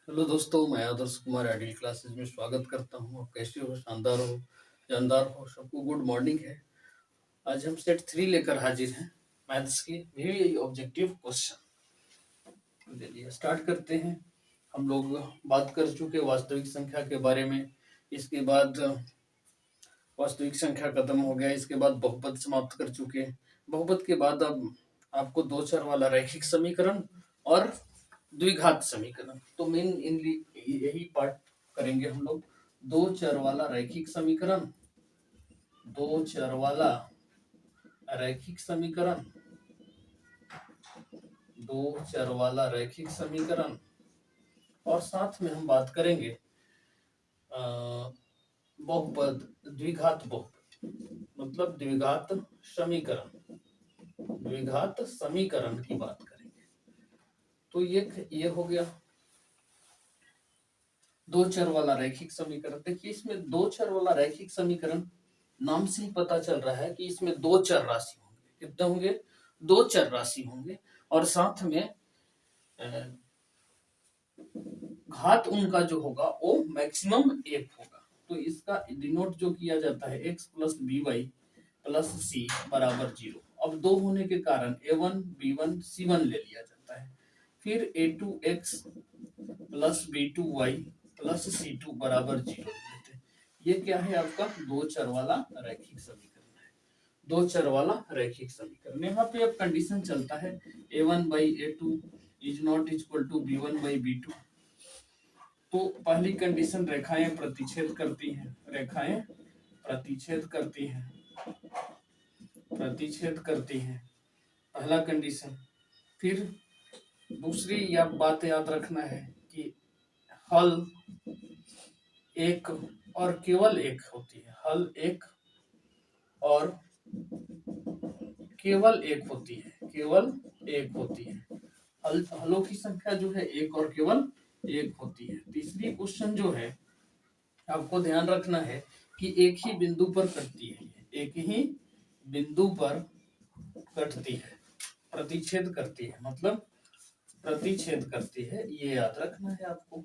Hello दोस्तों, मैं Adarsh Kumar ideal classes में स्वागत करता हूँ। आप कैसे हो? शानदार हो, जानदार हो, सबको गुड मॉर्निंग है। आज हम सेट 3 लेकर हाजिर हैं, मैथ्स के वेरी ऑब्जेक्टिव क्वेश्चन। चलिए स्टार्ट करते हैं। हम लोग बात कर चुके वास्तविक संख्या के बारे में। इसके बाद वास्तविक संख्या खत्म हो गया। इसके बाद बहुपद समाप्त कर चुके। बहुपद के बाद अब आपको दो चर वाला रैखिक समीकरण और द्विघात समीकरण, तो मेन यही पार्ट करेंगे हम लोग। दो चर वाला रैखिक समीकरण, दो चर वाला रैखिक समीकरण, दो चर वाला रैखिक समीकरण, और साथ में हम बात करेंगे बहुपद, द्विघात बहुपद, मतलब द्विघात समीकरण, द्विघात समीकरण की बात करेंगे। तो ये हो गया दो चर वाला रैखिक समीकरण। देखिए, इसमें दो चर वाला रैखिक समीकरण नाम से ही पता चल रहा है कि इसमें दो चर राशि होंगे। कितने होंगे? दो चर राशि होंगे, और साथ में घात उनका जो होगा वो मैक्सिमम एक होगा। तो इसका डिनोट जो किया जाता है x plus B Y plus C बराबर 0। अब दो होने के कारण a1 b1 c1 ले लिया जाता है। फिर a2x plus b2y plus c2 बराबर 0 लेते हैं। ये क्या है? आपका दो चर वाला रैखिक समीकरण है। दो चर वाला रैखिक समीकरण, यहाँ पे अब कंडीशन चलता है a1 by a2 is not equal to b1 by b2। तो पहली कंडीशन, रेखाएं प्रतिच्छेद करती हैं, रेखाएं प्रतिच्छेद करती हैं, प्रतिच्छेद करती हैं, पहला कंडीशन। फिर दूसरी या बात याद रखना है कि हल एक और केवल एक होती है, हल एक और केवल एक होती है, केवल एक होती है। हलों की संख्या जो है एक और केवल एक होती है। तीसरी क्वेश्चन जो है, आपको ध्यान रखना है कि एक ही बिंदु पर कटती है, एक ही बिंदु पर कटती है, प्रतिच्छेद करती है, मतलब प्रतिच्छेद करती है, ये याद रखना है आपको।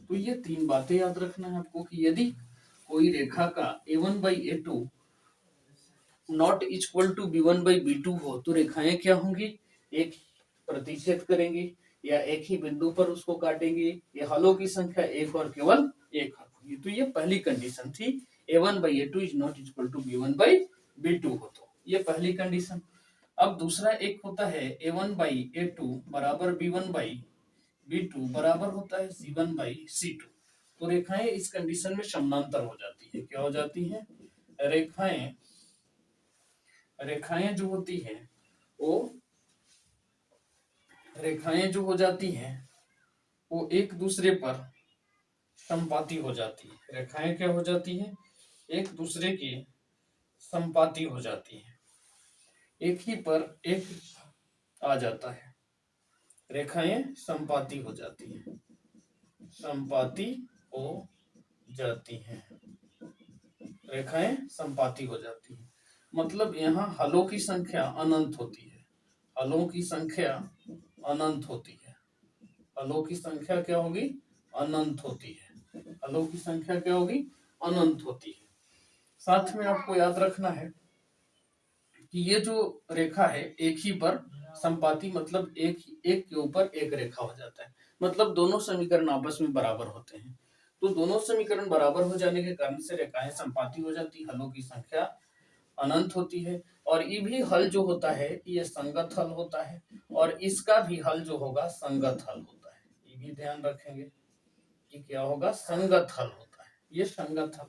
तो ये तीन बातें याद रखना है आपको कि यदि कोई रेखा का a1 by a2 not equal to b1 by b2 हो, तो रेखाएं क्या होंगी? एक प्रतिच्छेद करेंगी या एक ही बिंदु पर उसको काटेंगे। ये हलों की संख्या एक और केवल एक होगी। तो ये पहली कंडीशन थी, a1 by a2 is not equal to b1 by b2 हो, तो ये पहली कंडीशन। अब दूसरा एक होता है a1 बाई a2 बराबर b1 बाई b2 बराबर होता है c1 बाई c2। तो रेखाएं इस कंडीशन में समानांतर हो जाती है। क्या हो जाती है? रेखाएं रेखाएं जो होती हैं वो रेखाएं जो हो जाती हैं वो एक दूसरे पर संपाती हो जाती है। रेखाएं क्या हो जाती हैं? एक दूसरे की संपाती हो जाती है, एक ही पर एक आ जाता है। रेखाएं संपाती हो जाती हैं, संपाती हो जाती हैं, रेखाएं संपाती हो जाती हैं। मतलब यहाँ हलों की संख्या अनंत होती है, हलों की संख्या अनंत होती है, हलों की संख्या क्या होगी? अनंत होती है, हलों की संख्या क्या होगी? अनंत होती है। साथ में आपको याद रखना है कि ये जो रेखा है एक ही पर संपाती, मतलब एक एक के ऊपर एक रेखा हो जाता है, मतलब दोनों समीकरण आपस में बराबर होते हैं। तो दोनों समीकरण बराबर हो जाने के कारण से रेखाएं संपाती हो जाती, हलों की संख्या अनंत होती है। और ये भी हल जो होता है ये संगत हल होता है, और इसका भी हल जो होगा संगत हल होता है। ये भी ध्यान रखेंगे कि क्या होगा? संगत हल होता है, ये संगत हल।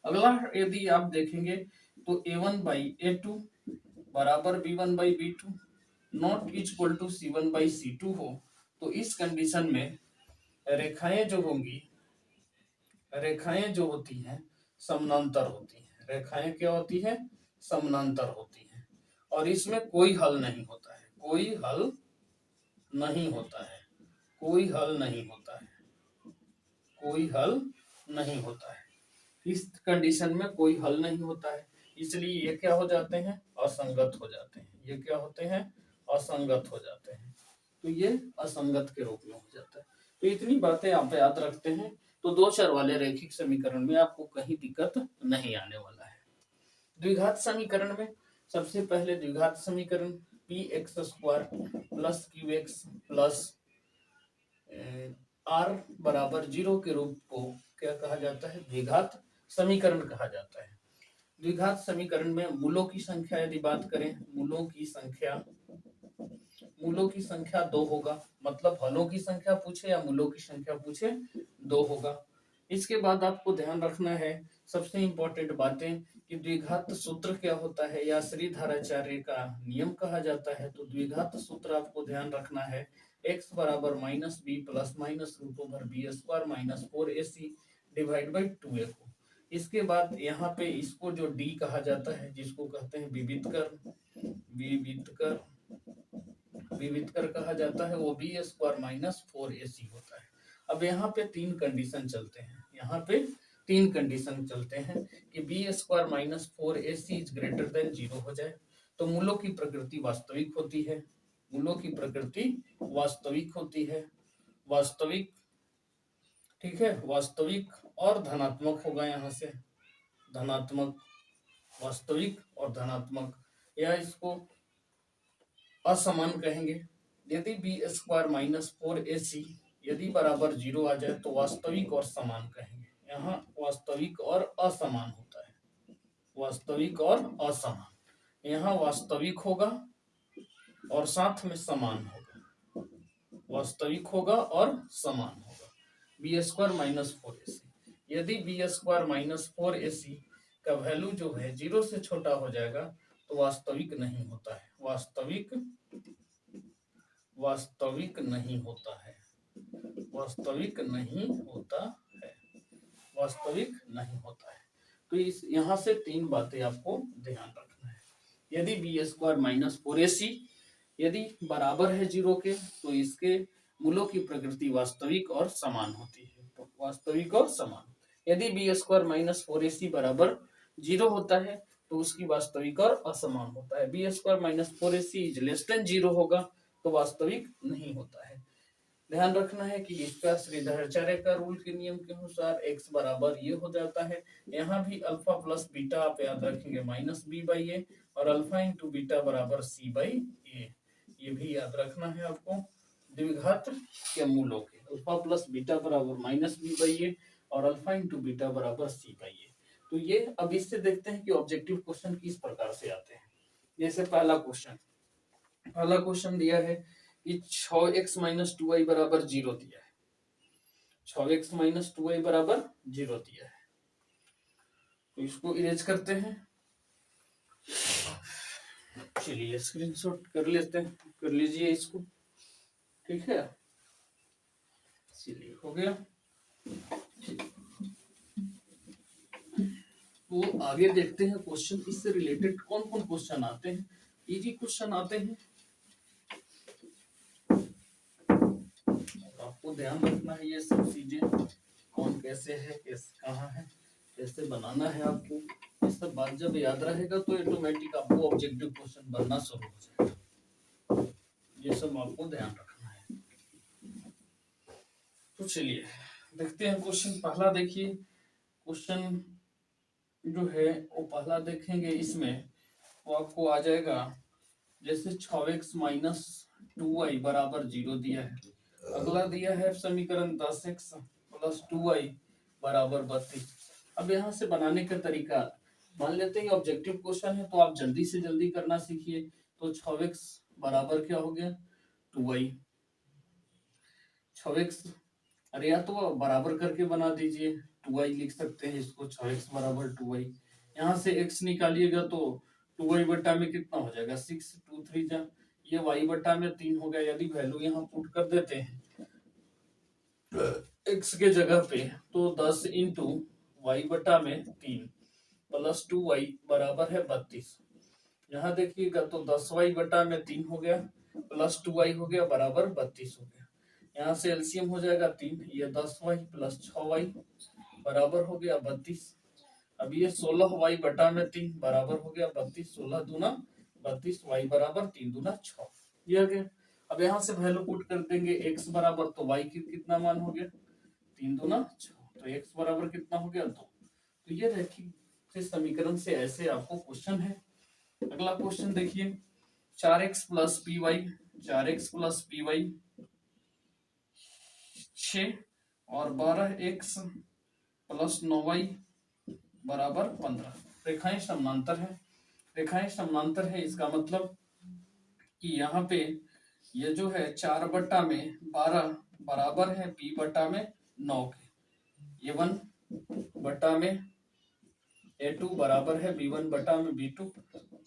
अगला यदि आप देखेंगे तो a1 बाई a2 बराबर b1 by b2 not equal to c1 by c2 हो, तो इस कंडीशन में रेखाएं जो होंगी, रेखाएं जो होती हैं समानांतर होती हैं। रेखाएं क्या होती है? समानांतर होती हैं, और इसमें कोई हल नहीं होता है, कोई हल नहीं होता है, कोई हल नहीं होता है, कोई हल नहीं होता है। इस कंडीशन में कोई हल नहीं होता है, इसलिए ये क्या हो जाते हैं? असंगत हो जाते हैं। ये क्या होते हैं? असंगत हो जाते हैं। तो ये असंगत के रूप में हो जाता है। तो इतनी बातें आप याद रखते हैं तो दो चर वाले रैखिक समीकरण में आपको कहीं दिक्कत नहीं आने वाला है। द्विघात समीकरण में सबसे पहले द्विघात समीकरण P X square plus Q X plus R बराबर 0 के रूप को क्या कहा जाता है? द्विघात समीकरण कहा जाता है। द्विघात समीकरण में मूलों की संख्या यदि बात करें, मूलों की संख्या 2 होगा, मतलब हलों की संख्या पूछे या मूलों की संख्या पूछे 2 होगा। इसके बाद आपको ध्यान रखना है सबसे इंपॉर्टेंट बातें कि द्विघात सूत्र क्या होता है या श्रीधराचार्य का नियम कहा जाता है। तो द्विघात सूत्र आपको ध्यान रखना है x बराबर minus B plus minus root over B square minus 4ac divide by 2a को। इसके बाद यहाँ पे इसको जो d कहा जाता है, जिसको कहते हैं विविधकर कहा जाता है, वो बी स्क्वायर माइनस 4ac होता है। अब यहाँ पे तीन कंडीशन चलते हैं कि B square minus 4ac is greater than 0 हो जाए तो मूलों की प्रकृति वास्तविक होती है, वास्तविक, ठीक है, वास्तविक और धनात्मक होगा। यहाँ से धनात्मक, वास्तविक और धनात्मक, या इसको असमान कहेंगे। यदि बी स्क्वायर माइनस 4ac यदि बराबर 0 आ जाए तो वास्तविक और समान कहेंगे। यहाँ वास्तविक और असमान होता है, वास्तविक और असमान, यहाँ वास्तविक होगा और साथ में समान होगा, वास्तविक होगा और समान होगा। बी स्क्वायर माइनस 4ac, यदि बी स्क्वायर माइनस 4ac का वैल्यू जो है 0 से छोटा हो जाएगा तो वास्तविक नहीं होता है, वास्तविक नहीं होता है, तो इस यहाँ से तीन बातें आपको ध्यान रखना है। यदि बी स्क्वायर माइनस 4ac यदि बराबर है 0 के तो इसके मूलों की प्रकृति वास्तविक और समान होती है, तो वास्तविक और समान। यदि बी स्क्वायर माइनस 4ac बराबर 0 होता है तो उसकी वास्तविक और असमान होता है। B square minus 4ac is less than 0 होगा तो वास्तविक नहीं होता है। ध्यान रखना है कि इसका श्रीधराचार्य का रूल के नियम के अनुसार x बराबर ये हो जाता है। यहाँ भी अल्फा प्लस बीटा आप याद रखेंगे माइनस बी बाई ए और अल्फा इंटू बीटा बराबर सी बाई ए, ये भी याद रखना है आपको। द्विघात के मूलों के अल्फा प्लस बीटा बराबर माइनस बी बाई ए और अल्फा इंटू बीटा बराबर सी बाई ए। तो ये अब इससे देखते हैं कि ऑब्जेक्टिव क्वेश्चन किस प्रकार से आते हैं। जैसे पहला क्वेश्चन दिया है कि 6x माइनस 2y बराबर 0 दिया है, 6x माइनस 2y बराबर 0 दिया है, तो इसको इरेज करते हैं। चलिए स्क्रीनशॉट कर लीजिए इसको, ठीक है, चलिए हो गया। तो आगे देखते हैं क्वेश्चन, इससे रिलेटेड कौन कौन क्वेश्चन आते हैं। इजी क्वेश्चन आते हैं, आपको ध्यान रखना है ये सब चीजें, कौन कैसे है, कैसे कहाँ है, कैसे बनाना है आपको। ये सब बात जब याद रहेगा तो ऑटोमेटिक आपको ऑब्जेक्टिव क्वेश्चन बनना शुरू हो जाएगा। ये सब आपको ध्यान रखना है। तो चलिए देखते हैं क्वेश्चन पहला। देखिए क्वेश्चन जो है वो पहला देखेंगे, इसमें वो आपको आ जाएगा जैसे 6x माइनस 2y बराबर 0 दिया है। अगला दिया है समीकरण 10x प्लस 2y बराबर 32। अब यहाँ से बनाने का तरीका मान लेते हैं ऑब्जेक्टिव क्वेश्चन है तो आप जल्दी से जल्दी करना सीखिए। तो 6x बराबर क्या हो गया 2y, 6x अरे या तो बराबर करके बना दीजिए, 2y लिख सकते हैं इसको, 6x बराबर 2y। यहाँ से x निकालिएगा तो 2y बट्टा में कितना हो जाएगा 6, 2 3 जा, ये y बट्टा में 3 हो गया। यदि वैल्यू यहाँ पुट कर देते हैं x के जगह पे तो 10 इंटू वाई बट्टा में 3 प्लस 2y बराबर है 32। यहाँ देखिएगा तो 10y बट्टा में 3 हो गया प्लस 2y हो गया बराबर 32 हो गया। यहाँ से एलसीएम हो जाएगा 3, ये 10y प्लस 6y बराबर हो गया 32। अब ये 16y बटा में 3 बराबर हो गया 32, 16 दूना 32, y बराबर 3 दूना 6, ये आ गया। अब यहाँ से वैल्यू पुट कर देंगे x बराबर, तो y की कितना मान हो गया 3 दूना 6, तो x बराबर कितना हो गया 2। तो ये रैखिक से समीकरण से ऐसे आपको क्वेश्चन है। अगला क्वेश्चन देखिए 4x plus P Y, 4x plus P Y 6 और 12x प्लस 9y बराबर 15। रेखाएं समानांतर है, रेखाएं समानांतर है इसका मतलब कि यहाँ पे ये जो है 4/12 बराबर है p/9 के। a1 बटा में a2 बराबर है b1/b2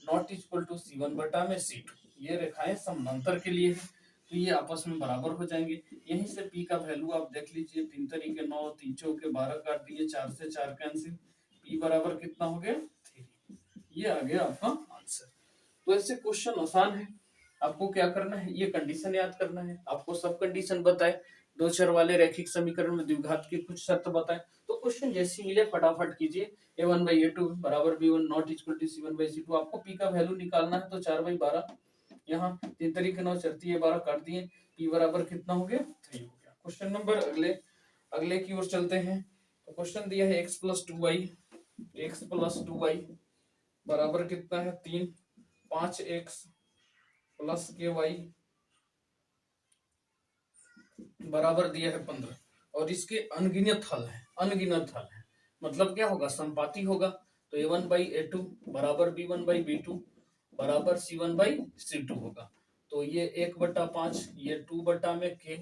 not equal to c1 बटा में c2। ये रेखाएं समानांतर के लिए है तो ये आपस में बराबर हो जाएंगे। यहीं से p का वैल्यू आप देख लीजिए, 3 तरीके 9, 3 चौके 12 काट दिए, 4 से 4 कैंसिल, p बराबर कितना हो गया 3। ये आ गया आपका आंसर। तो ऐसे क्वेश्चन आसान है, आपको क्या करना है ये कंडीशन याद करना है। आपको सब कंडीशन बताए, दो चर वाले रैखिक समीकरण में द्विघात की कुछ शर्त बताए, तो क्वेश्चन जैसे मिले फटाफट कीजिए। a1/a2 बराबर b1 not equal to c1/c2। आपको p का वैल्यू निकालना है तो 4/12, यहाँ 3 तरीके 9 चरती है 12 काट दिए, p बराबर कितना हो गया 3 हो गया। क्वेश्चन नंबर अगले की ओर चलते हैं। तो क्वेश्चन दिया है x प्लस 2y बराबर कितना है 3, 5x प्लस ky बराबर दिया है 15 और इसके अनगिनत हल है, अनगिनत हल है मतलब क्या होगा संपाती होगा। तो a1/a2 बराबर b1/b2 बराबर c1/c2 होगा। तो ये 1/5, ये 2 में k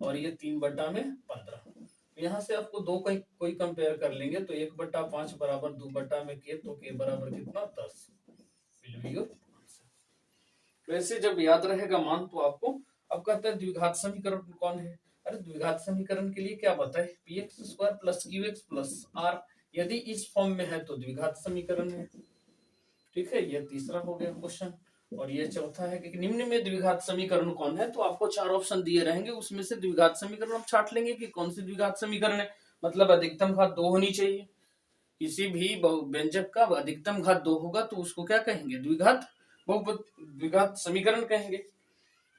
और ये 3/15। यहाँ से आपको दो कोई कंपेयर कर लेंगे तो 1/5 बराबर 2 में k, तो k बराबर कितना 10। वैसे जब याद रहेगा मान तो आपको। अब कहता है द्विघात समीकरण कौन है। अरे द्विघात समीकरण के लिए क्या बताए, px² plus qx plus r यदि इस फॉर्म में है तो द्विघात समीकरण है। ठीक है, ये तीसरा हो गया क्वेश्चन। और ये चौथा है कि निम्न में द्विघात समीकरण कौन है। तो आपको 4 ऑप्शन दिए रहेंगे, उसमें से द्विघात समीकरण आप छाट लेंगे कि कौन सी द्विघात समीकरण है। मतलब अधिकतम घात 2 होनी चाहिए, किसी भी व्यंजक का अधिकतम घात 2 होगा तो उसको क्या कहेंगे द्विघात द्विघात समीकरण कहेंगे।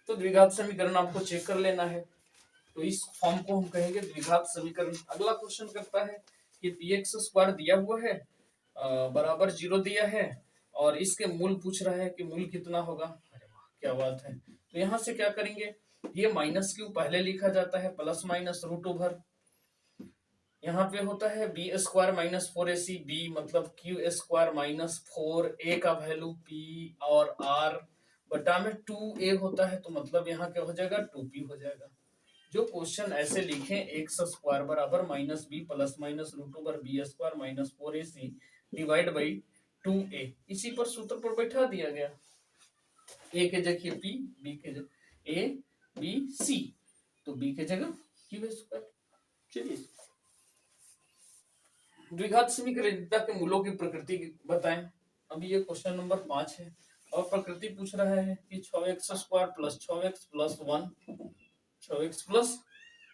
तो द्विघात समीकरण आपको चेक कर लेना है, तो इस फॉर्म को हम कहेंगे द्विघात समीकरण। अगला क्वेश्चन करता है कि px² दिया हुआ है बराबर 0 दिया है और इसके मूल पूछ रहा है कि मूल कितना होगा। अरे वाह क्या बात है। तो यहाँ से क्या करेंगे, ये माइनस क्यू पहले लिखा जाता है प्लस माइनस रूट ओवर, यहाँ पे होता है b² माइनस 4ac, b मतलब q² माइनस 4a का वैल्यू p और r बटा में 2a होता है, तो मतलब यहाँ क्या हो जाएगा 2p हो जाएगा। जो क्वेश्चन ऐसे लिखे x² बराबर minus b plus minus root over b² minus 4ac divide by 2a, इसी पर सूत्र पर बैठा दिया गया। a के जगह p, b के जगह a b c, तो b के जगह q²। चलिए द्विघात समीकरण के मूलों की प्रकृति बताएं। अभी ये क्वेश्चन नंबर 5 है और प्रकृति पूछ रहा है कि 6x² plus 6x plus 1, 6x plus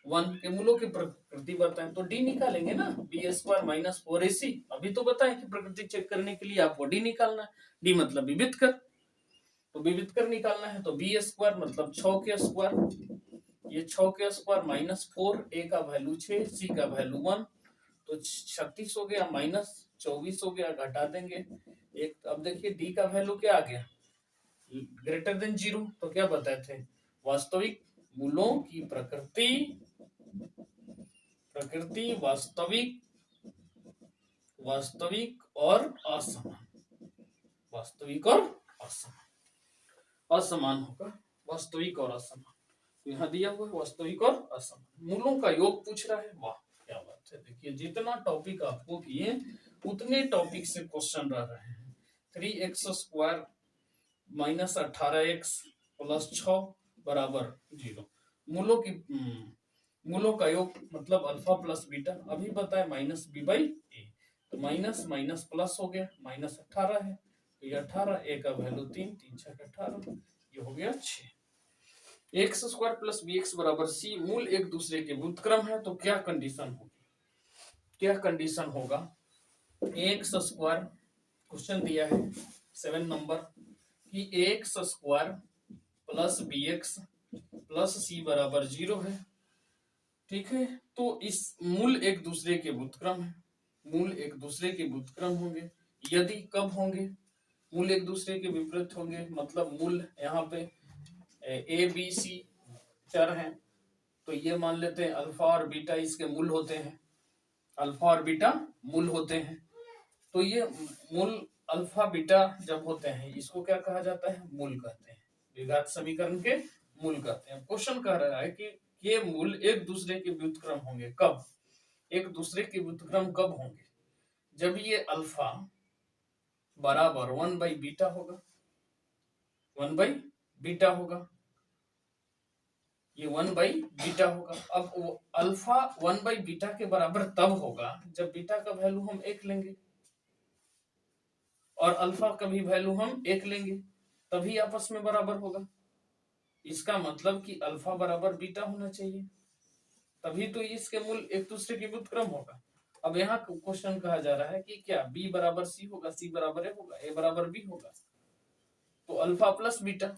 1 के मूलों की प्रकृति बताएं। तो डी निकालेंगे ना, b² माइनस 4ac। अभी तो बताएं कि प्रकृति चेक करने के लिए आपको डी निकालना है, डी मतलब विविध कर, तो विविध कर निकालना है। तो b² मतलब 6k², ये 6k² माइनस 4a का वैल्यू 6, c का वैल्यू 1, तो 36 हो गया माइनस 24 हो गया, घटा देंगे एक। अब देखिए डी का वैल्यू क्या आ गया ग्रेटर देन 0, तो क्या बताए थे वास्तविक मूलों की प्रकृति, वास्तविक और असमान, वास्तविक और असमान, असमान होगा वास्तविक और असमान। तो यहाँ दिया हुआ है वास्तविक और असमान, मूलों का योग पूछ रहा है। वाह क्या बात है। देखिए जितना टॉपिक आपको किए उतने टॉपिक से क्वेश्चन रह रहे हैं। 3x² माइनस 18x प्लस 6 बराबर 0, मूलों का योग मतलब अल्फा प्लस बीटा। अभी बताए माइनस b/a, तो माइनस माइनस प्लस हो गया, माइनस 18 है तो ये 18, a का वैल्यू 3, 3 6 18, ये हो गया 6। x² प्लस bx बराबर c, मूल एक दूसरे के व्युत्क्रम है, तो क्या कंडीशन होगी, क्या कंडीशन होगा। x² क्वेश्चन दिया है 7 नंबर कि x² plus bx plus C बराबर 0 है। ठीक है, तो इस मूल एक दूसरे के व्युत्क्रम है, मूल एक दूसरे के व्युत्क्रम होंगे। यदि कब होंगे? मूल एक दूसरे के विपरीत होंगे, मतलब मूल यहाँ पे ए बी सी चर हैं, तो ये मान लेते हैं अल्फा और बीटा इसके मूल होते हैं, अल्फा और बीटा मूल होते हैं। तो ये मूल अल्फा बीटा जब होते हैं इसको क्या कहा जाता है? मूल कहते हैं, द्विघात समीकरण के मूल कहते हैं। क्वेश्चन कह रहा है कि ये मूल एक दूसरे के व्युत्क्रम होंगे कब? एक दूसरे के व्युत्क्रम कब होंगे? जब ये अल्फा बराबर 1/बीटा होगा, 1/बीटा होगा, ये 1/बीटा होगा। अब वो अल्फा 1/बीटा के बराबर तब होगा जब बीटा का वैल्यू हम 1 लेंगे और अल्फा का भी वैल्यू हम 1 लेंगे, तभी आपस में बराबर होगा। इसका मतलब कि अल्फा बराबर बीटा होना चाहिए, तभी तो इसके मूल एक दूसरे के व्युत्क्रम होगा। अब यहाँ क्वेश्चन कहा जा रहा है कि क्या बी बराबर सी होगा, सी बराबर ए होगा, ए बराबर बी होगा, तो अल्फा प्लस बीटा,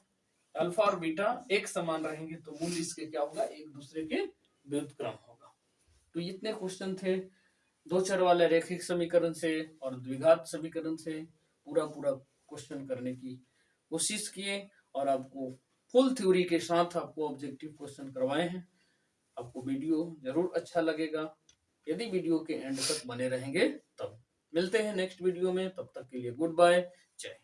अल्फा और बीटा एक समान रहेंगे तो मूल इसके क्या होगा? एक दूसरे के व्युत्क्रम होगा। तो इतने क्वेश्चन थे दो चर वाले रैखिक समीकरण से और द्विघात समीकरण से पूरा पूरा क्वेश्चन करने की कोशिश किए और आपको फुल थ्योरी के साथ आपको ऑब्जेक्टिव क्वेश्चन करवाए हैं। आपको वीडियो जरूर अच्छा लगेगा यदि वीडियो के एंड तक बने रहेंगे तब। मिलते हैं नेक्स्ट वीडियो में, तब तक के लिए गुड बाय, जय।